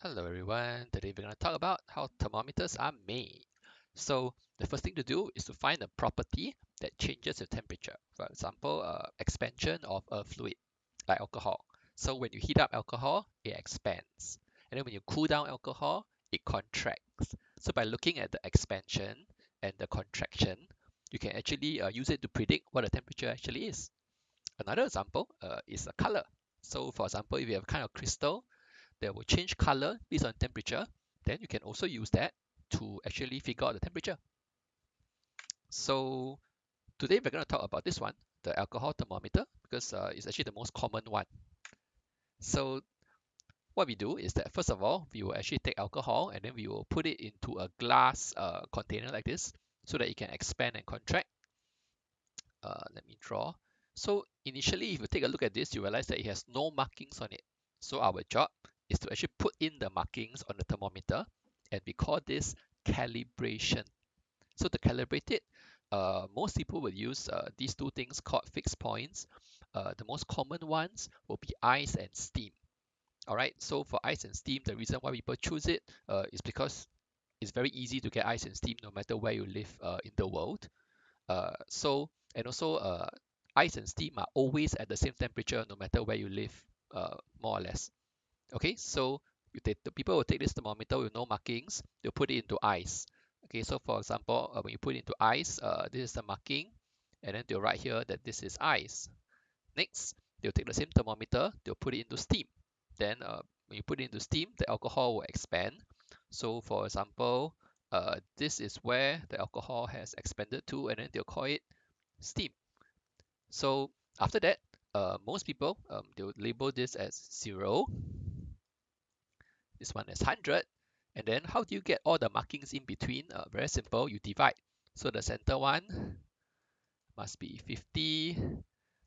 Hello everyone, today we're going to talk about how thermometers are made. So the first thing to do is to find a property that changes the temperature. For example, expansion of a fluid like alcohol. So when you heat up alcohol, it expands. And then when you cool down alcohol, it contracts. So by looking at the expansion and the contraction, you can actually use it to predict what the temperature actually is. Another example is a color. So for example, if you have a kind of crystal that will change color based on temperature, then you can also use that to actually figure out the temperature. So today we're going to talk about this one, the alcohol thermometer, because it's actually the most common one. So what we do is that first of all, we will actually take alcohol and then we will put it into a glass container like this so that it can expand and contract. Let me draw. So initially, if you take a look at this, you realize that it has no markings on it. So our job is to actually put in the markings on the thermometer, and we call this calibration. So to calibrate it, most people will use these two things called fixed points. The most common ones will be ice and steam. All right, so for ice and steam, the reason why people choose it is because it's very easy to get ice and steam no matter where you live in the world. And also ice and steam are always at the same temperature no matter where you live, more or less. Okay, so the people will take this thermometer with no markings, they'll put it into ice. Okay, so for example, when you put it into ice, this is the marking, and then they'll write here that this is ice. Next, they'll take the same thermometer, they'll put it into steam. Then when you put it into steam, the alcohol will expand. So for example, this is where the alcohol has expanded to, and then they'll call it steam. So after that, most people they'll label this as 0, this one is 100, and then how do you get all the markings in between? Very simple, you divide. So the center one must be 50,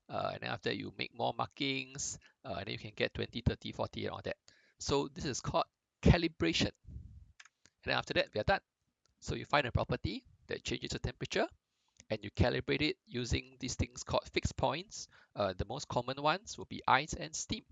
and then after you make more markings, and then you can get 20, 30, 40, and all that. So this is called calibration. And then after that, we are done. So you find a property that changes the temperature, and you calibrate it using these things called fixed points. The most common ones will be ice and steam.